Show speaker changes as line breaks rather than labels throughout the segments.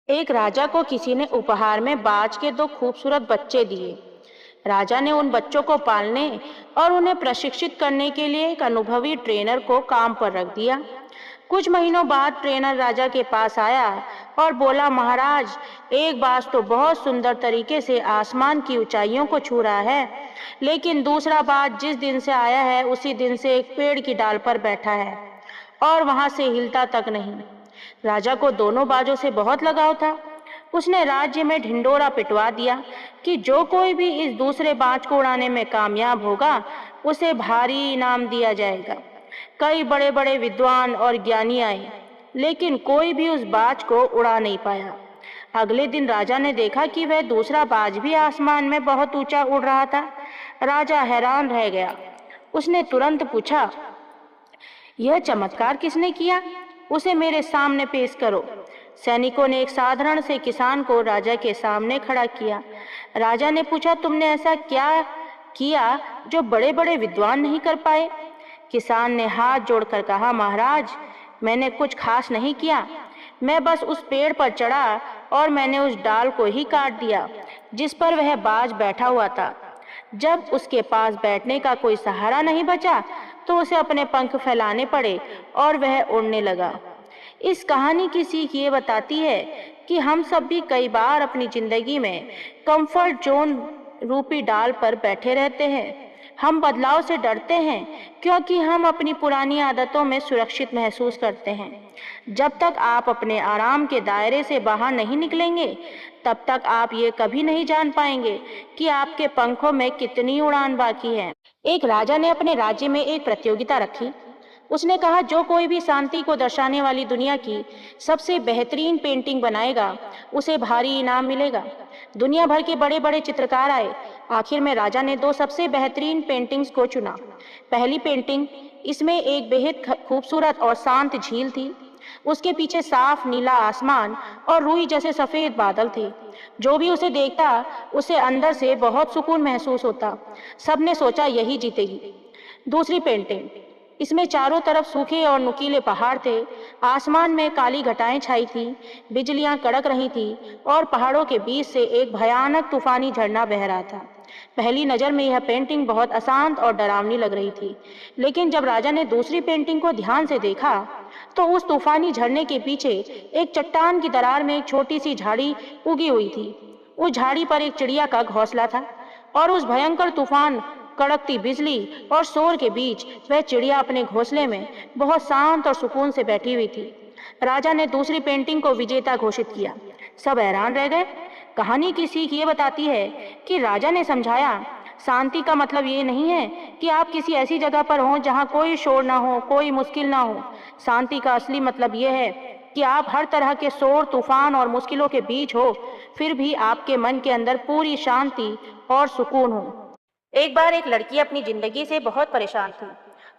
एक राजा को किसी ने उपहार में बाज के दो खूबसूरत बच्चे दिए। राजा ने उन बच्चों को पालने और उन्हें प्रशिक्षित करने के लिए एक अनुभवी ट्रेनर को काम पर रख दिया। कुछ महीनों बाद ट्रेनर राजा के पास आया और बोला, महाराज, एक बाज तो बहुत सुंदर तरीके से आसमान की ऊंचाइयों को छू रहा है, लेकिन दूसरा बाज जिस दिन से आया है उसी दिन से एक पेड़ की डाल पर बैठा है और वहां से हिलता तक नहीं। राजा को दोनों बाजों से बहुत लगाव था। उसने राज्य में ढिंडोरा पिटवा दिया कि जो कोई भी इस दूसरे बाज को उड़ाने में कामयाब होगा उसे भारी इनाम दिया जाएगा। कई बड़े बड़े विद्वान और ज्ञानी आए, लेकिन कोई भी उस बाज को उड़ा नहीं पाया। अगले दिन राजा ने देखा कि वह दूसरा बाज भी आसमान में बहुत ऊंचा उड़ रहा था। राजा हैरान रह गया। उसने तुरंत पूछा, यह चमत्कार किसने किया? उसे मेरे सामने पेश करो। सैनिकों ने एक साधारण से किसान को राजा के सामने खड़ा किया। राजा ने पूछा, तुमने ऐसा क्या किया जो बड़े बड़े विद्वान नहीं कर पाए? किसान ने हाथ जोड़कर कहा, महाराज, मैंने कुछ खास नहीं किया। मैं बस उस पेड़ पर चढ़ा और मैंने उस डाल को ही काट दिया जिस पर वह बाज बैठा हुआ था। जब उसके पास बैठने का कोई सहारा नहीं बचा तो उसे अपने पंख फैलाने पड़े और वह उड़ने लगा। इस कहानी की सीख ये बताती है कि हम सब भी कई बार अपनी जिंदगी में कंफर्ट जोन रूपी डाल पर बैठे रहते हैं। हम बदलाव से डरते हैं क्योंकि हम अपनी पुरानी आदतों में सुरक्षित महसूस करते हैं। जब तक आप अपने आराम के दायरे से बाहर नहीं निकलेंगे, तब तक आप ये कभी नहीं जान पाएंगे कि आपके पंखों में कितनी उड़ान बाकी है। एक राजा ने अपने राज्य में एक प्रतियोगिता रखी। उसने कहा, जो कोई भी शांति को दर्शाने वाली दुनिया की सबसे बेहतरीन पेंटिंग बनाएगा उसे भारी इनाम मिलेगा। दुनिया भर के बड़े बड़े चित्रकार आए। आखिर में राजा ने दो सबसे बेहतरीन पेंटिंग्स को चुना। पहली पेंटिंग, इसमें एक बेहद खूबसूरत और शांत झील थी। उसके पीछे साफ नीला आसमान और रुई जैसे सफेद बादल थे। जो भी उसे देखता उसे अंदर से बहुत सुकून महसूस होता। सबने सोचा यही जीतेगी। दूसरी पेंटिंग, इसमें चारों तरफ सूखे और नुकीले पहाड़ थे। आसमान में काली घटाएं छाई थी, बिजलियां कड़क रही थी और पहाड़ों के बीच से एक भयानक तूफानी झरना बह रहा था। पहली नज़र में यह पेंटिंग बहुत अशांत और डरावनी लग रही थी, लेकिन जब राजा ने दूसरी पेंटिंग को ध्यान से देखा तो उस तूफानी झरने के पीछे एक चट्टान की दरार में एक छोटी सी झाड़ी उगी हुई थी। उस झाड़ी पर एक चिड़िया का घोंसला था और उस भयंकर तूफान, कड़कती बिजली और शोर के बीच वह चिड़िया अपने घोंसले में बहुत शांत और सुकून से बैठी हुई थी। राजा ने दूसरी पेंटिंग को विजेता घोषित किया। सब हैरान रह गए। कहानी की सीख ये बताती है कि राजा ने समझाया, शांति का मतलब ये नहीं है कि आप किसी ऐसी जगह पर हों जहाँ कोई शोर ना हो, कोई मुश्किल ना हो। शांति का असली मतलब ये है कि आप हर तरह के शोर, तूफान और मुश्किलों के बीच हो, फिर भी आपके मन के अंदर पूरी शांति और सुकून हो। एक बार एक लड़की अपनी जिंदगी से बहुत परेशान थी।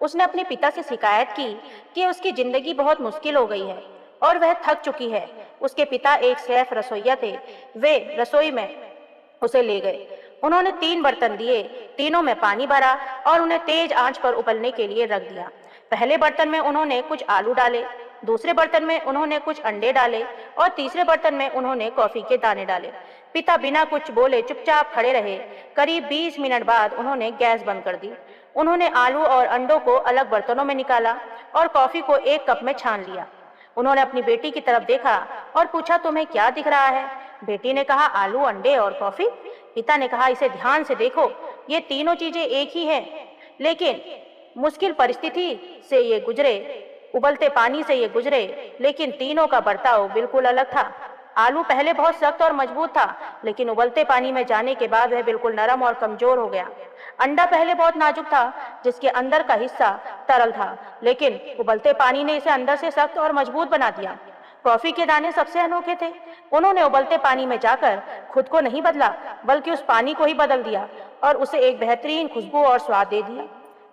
उसने अपने पिता से शिकायत की कि उसकी जिंदगी बहुत मुश्किल हो गई है और वह थक चुकी है। उसके पिता एक शेफ रसोइया थे। वे रसोई में उसे ले गए। उन्होंने 3 बर्तन दिए, तीनों में पानी भरा और उन्हें तेज आंच पर उबलने के लिए रख दिया। पहले बर्तन में उन्होंने कुछ आलू डाले, दूसरे बर्तन में उन्होंने कुछ अंडे डाले और तीसरे बर्तन में उन्होंने कॉफी के दाने डाले। पिता बिना कुछ बोले चुपचाप खड़े रहे। करीब 20 मिनट बाद उन्होंने गैस बंद कर दी। उन्होंने आलू और अंडों को अलग बर्तनों में निकाला और कॉफी को एक कप में छान लिया। उन्होंने अपनी बेटी की तरफ देखा और पूछा, तुम्हें क्या दिख रहा है? बेटी ने कहा, आलू, अंडे और कॉफी। पिता ने कहा, इसे ध्यान से देखो, ये तीनों चीजें एक ही हैं, लेकिन मुश्किल परिस्थिति से ये गुजरे, उबलते पानी से ये गुजरे, लेकिन तीनों का बर्ताव बिल्कुल अलग था। आलू पहले बहुत सख्त और मजबूत था, लेकिन उबलते पानी में जाने के बाद वह बिल्कुल नरम और कमजोर हो गया। अंडा पहले बहुत नाजुक था, जिसके अंदर का हिस्सा तरल था, लेकिन उबलते पानी ने इसे अंदर से सख्त और मजबूत बना दिया। कॉफी के दाने सबसे अनोखे थे। उन्होंने उबलते पानी में जाकर खुद को नहीं बदला, बल्कि उस पानी को ही बदल दिया और उसे एक बेहतरीन खुशबू और स्वाद दे दिया।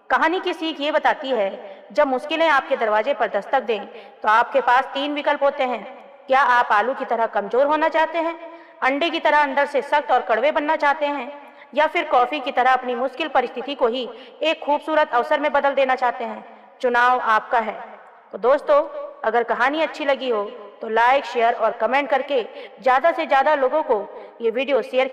कहानी की सीख ये बताती है, जब मुश्किलें आपके दरवाजे पर दस्तक दें तो आपके पास 3 विकल्प होते हैं। क्या आप आलू की तरह कमजोर होना चाहते हैं, अंडे की तरह अंदर से सख्त और कड़वे बनना चाहते हैं, या फिर कॉफी की तरह अपनी मुश्किल परिस्थिति को ही एक खूबसूरत अवसर में बदल देना चाहते हैं? चुनाव आपका है। तो दोस्तों, अगर कहानी अच्छी लगी हो तो लाइक, शेयर और कमेंट करके ज़्यादा से ज़्यादा लोगों को ये वीडियो शेयर